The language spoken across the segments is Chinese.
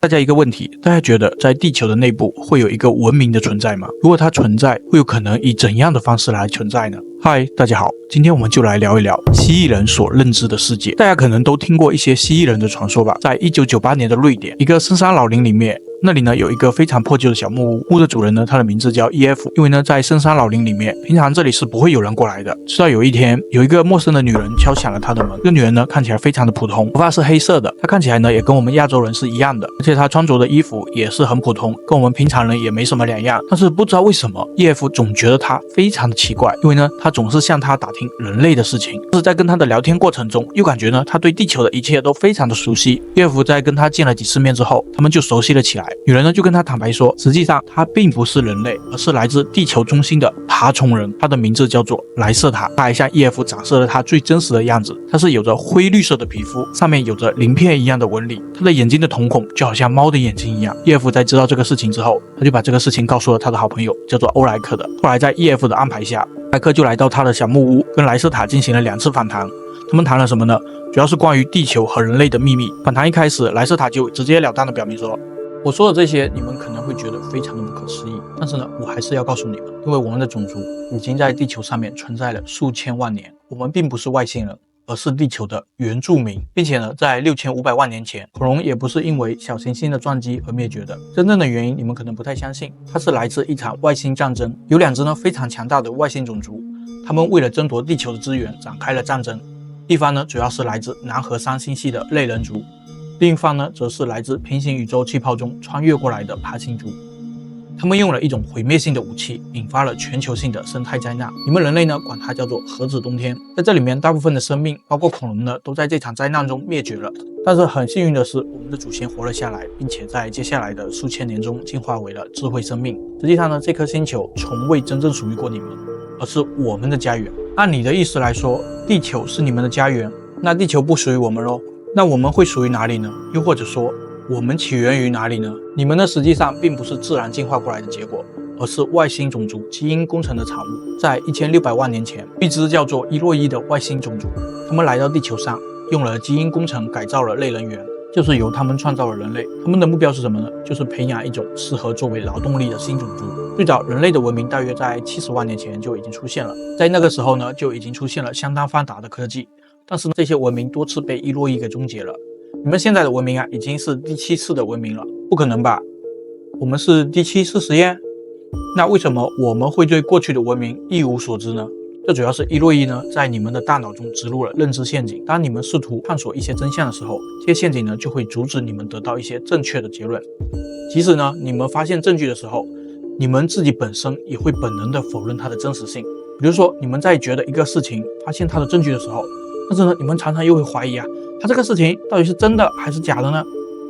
大家一个问题，大家觉得在地球的内部会有一个文明的存在吗？如果它存在，会有可能以怎样的方式来存在呢？嗨，大家好，今天我们就来聊一聊蜥蜴人所认知的世界。大家可能都听过一些蜥蜴人的传说吧？在1998年的瑞典，一个深山老林里面，那里呢有一个非常破旧的小木屋，屋的主人呢，他的名字叫 EF， 因为呢在深山老林里面，平常这里是不会有人过来的。直到有一天，有一个陌生的女人敲响了他的门。这个女人呢看起来非常的普通，头发是黑色的，她看起来呢也跟我们亚洲人是一样的，而且她穿着的衣服也是很普通，跟我们平常人也没什么两样。但是不知道为什么 EF 总觉得她非常的奇怪，因为呢她总是向她打听人类的事情，但是在跟她的聊天过程中，又感觉呢她对地球的一切都非常的熟悉。EF 在跟她见了几次面之后，他们就熟悉了起来。女人呢就跟她坦白说，实际上她并不是人类，而是来自地球中心的爬虫人，她的名字叫做莱瑟塔。她还向 EF 展示了她最真实的样子，她是有着灰绿色的皮肤，上面有着鳞片一样的纹理，她的眼睛的瞳孔就好像猫的眼睛一样。EF 在知道这个事情之后，他就把这个事情告诉了他的好朋友，叫做欧莱克的。后来在 EF 的安排下，欧莱克就来到他的小木屋，跟莱瑟塔进行了2次访谈。他们谈了什么呢？主要是关于地球和人类的秘密。访谈一开始，莱瑟塔就直截了当的表明说，我说的这些你们可能会觉得非常的不可思议，但是呢我还是要告诉你们，因为我们的种族已经在地球上面存在了数千万年，我们并不是外星人，而是地球的原住民，并且呢，在6500万年前，恐龙也不是因为小行星的撞击而灭绝的。真正的原因你们可能不太相信，它是来自一场外星战争。有2只呢非常强大的外星种族，他们为了争夺地球的资源展开了战争。一方呢主要是来自南河3星系的类人族，另一方呢则是来自平行宇宙气泡中穿越过来的爬行族。他们用了一种毁灭性的武器，引发了全球性的生态灾难。你们人类呢，管它叫做核子冬天。在这里面，大部分的生命，包括恐龙呢，都在这场灾难中灭绝了。但是很幸运的是，我们的祖先活了下来，并且在接下来的数千年中进化为了智慧生命。实际上呢，这颗星球从未真正属于过你们，而是我们的家园。按你的意思来说，地球是你们的家园，那地球不属于我们咯？那我们会属于哪里呢？又或者说，我们起源于哪里呢？你们呢实际上并不是自然进化过来的结果，而是外星种族基因工程的产物。在1600万年前，一只叫做伊洛伊的外星种族，他们来到地球上，用了基因工程改造了类人猿，就是由他们创造了人类。他们的目标是什么呢？就是培养一种适合作为劳动力的新种族。最早人类的文明大约在70万年前就已经出现了，在那个时候呢，就已经出现了相当发达的科技。但是这些文明多次被伊洛伊给终结了。你们现在的文明啊，已经是第7次的文明了，不可能吧？我们是第7次实验？那为什么我们会对过去的文明一无所知呢？这主要是伊洛伊呢，在你们的大脑中植入了认知陷阱。当你们试图探索一些真相的时候，这些陷阱呢，就会阻止你们得到一些正确的结论。即使呢，你们发现证据的时候，你们自己本身也会本能的否认它的真实性。比如说，你们在觉得一个事情发现它的证据的时候，但是呢，你们常常又会怀疑啊，它这个事情到底是真的还是假的呢？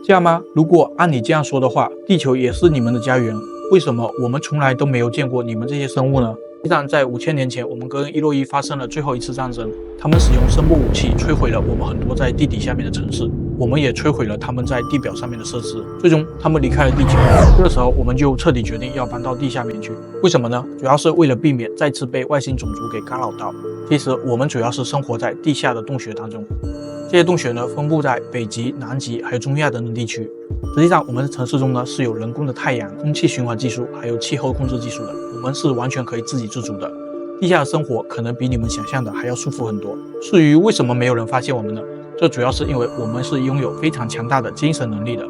这样吗？如果按你这样说的话，地球也是你们的家园，为什么我们从来都没有见过你们这些生物呢？实际上，在5000年前，我们跟伊洛伊发生了最后一次战争，他们使用声波武器摧毁了我们很多在地底下面的城市，我们也摧毁了他们在地表上面的设施。最终，他们离开了地球。这个时候，我们就彻底决定要搬到地下面去。为什么呢？主要是为了避免再次被外星种族给干扰到。其实，我们主要是生活在地下的洞穴当中。这些洞穴呢，分布在北极、南极还有中亚等等地区。实际上，我们的城市中呢是有人工的太阳、空气循环技术，还有气候控制技术的。我们是完全可以自给自足的。地下的生活可能比你们想象的还要舒服很多。至于为什么没有人发现我们呢？这主要是因为我们是拥有非常强大的精神能力的，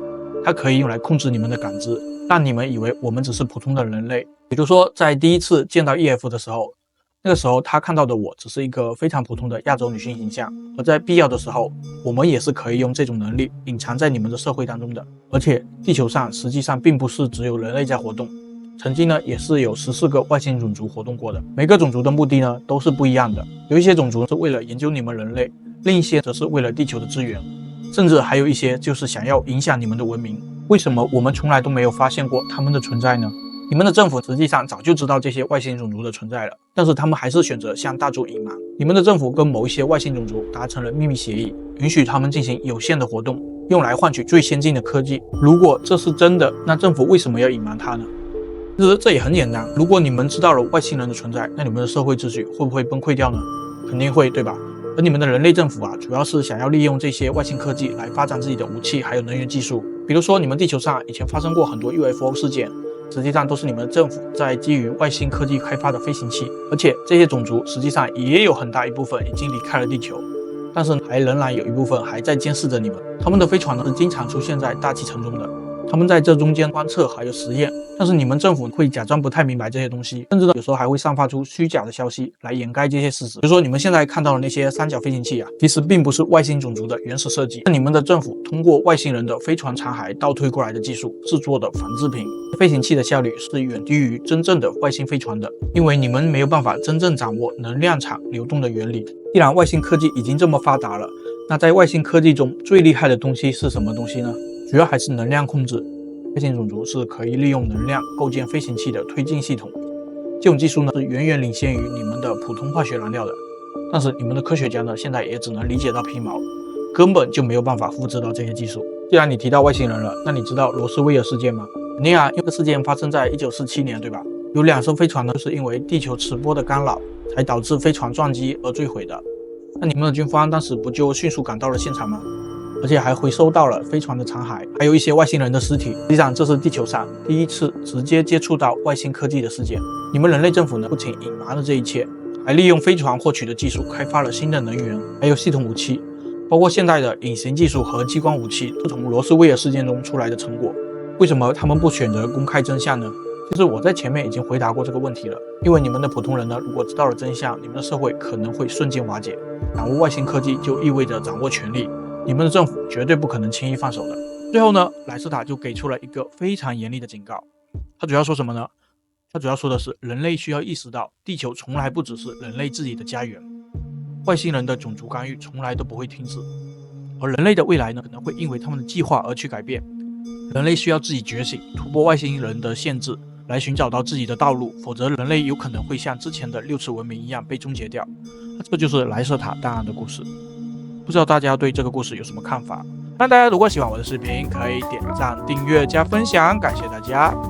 它可以用来控制你们的感知，让你们以为我们只是普通的人类。比如说，在第1次见到 EF 的时候，那个时候他看到的我只是一个非常普通的亚洲女性形象，而在必要的时候，我们也是可以用这种能力隐藏在你们的社会当中的。而且地球上实际上并不是只有人类在活动，曾经呢也是有14个外星种族活动过的。每个种族的目的呢都是不一样的，有一些种族是为了研究你们人类，另一些则是为了地球的资源，甚至还有一些就是想要影响你们的文明。为什么我们从来都没有发现过他们的存在呢？你们的政府实际上早就知道这些外星种族的存在了，但是他们还是选择向大众隐瞒。你们的政府跟某一些外星种族达成了秘密协议，允许他们进行有限的活动，用来换取最先进的科技。如果这是真的，那政府为什么要隐瞒它呢？其实这也很简单，如果你们知道了外星人的存在，那你们的社会秩序会不会崩溃掉呢？肯定会，对吧？而你们的人类政府啊，主要是想要利用这些外星科技来发展自己的武器还有能源技术。比如说，你们地球上以前发生过很多 UFO 事件，实际上都是你们的政府在基于外星科技开发的飞行器，而且这些种族实际上也有很大一部分已经离开了地球，但是还仍然有一部分还在监视着你们。他们的飞船呢是经常出现在大气层中的，他们在这中间观测还有实验，但是你们政府会假装不太明白这些东西，甚至呢有时候还会散发出虚假的消息来掩盖这些事实。比如说你们现在看到的那些三角飞行器啊，其实并不是外星种族的原始设计，是你们的政府通过外星人的飞船残骸倒推过来的技术制作的反制品。飞行器的效率是远低于真正的外星飞船的，因为你们没有办法真正掌握能量场流动的原理。既然外星科技已经这么发达了，那在外星科技中最厉害的东西是什么东西呢？主要还是能量控制。外星种族是可以利用能量构建飞行器的推进系统，这种技术呢是远远领先于你们的普通化学燃料的。但是你们的科学家呢，现在也只能理解到皮毛，根本就没有办法复制到这些技术。既然你提到外星人了，那你知道罗斯威尔事件吗？肯定啊，因为这事件发生在1947年，对吧？有2艘飞船呢，就是因为地球磁波的干扰，才导致飞船撞击而坠毁的。那你们的军方当时不就迅速赶到了现场吗？而且还回收到了飞船的残骸，还有一些外星人的尸体。实际上，这是地球上第一次直接接触到外星科技的事件。你们人类政府呢，不仅隐瞒了这一切，还利用飞船获取的技术开发了新的能源，还有系统武器，包括现代的隐形技术和激光武器，是从罗斯威尔事件中出来的成果。为什么他们不选择公开真相呢？其实我在前面已经回答过这个问题了，因为你们的普通人呢，如果知道了真相，你们的社会可能会瞬间瓦解。掌握外星科技就意味着掌握权力，你们的政府绝对不可能轻易放手的。最后呢，莱斯塔就给出了一个非常严厉的警告。他主要说什么呢？他主要说的是，人类需要意识到，地球从来不只是人类自己的家园，外星人的种族干预从来都不会停止，而人类的未来呢，可能会因为他们的计划而去改变。人类需要自己觉醒，突破外星人的限制，来寻找到自己的道路，否则人类有可能会像之前的6次文明一样被终结掉。这就是莱瑟塔档案的故事。不知道大家对这个故事有什么看法？那大家如果喜欢我的视频，可以点赞、订阅、加分享，感谢大家。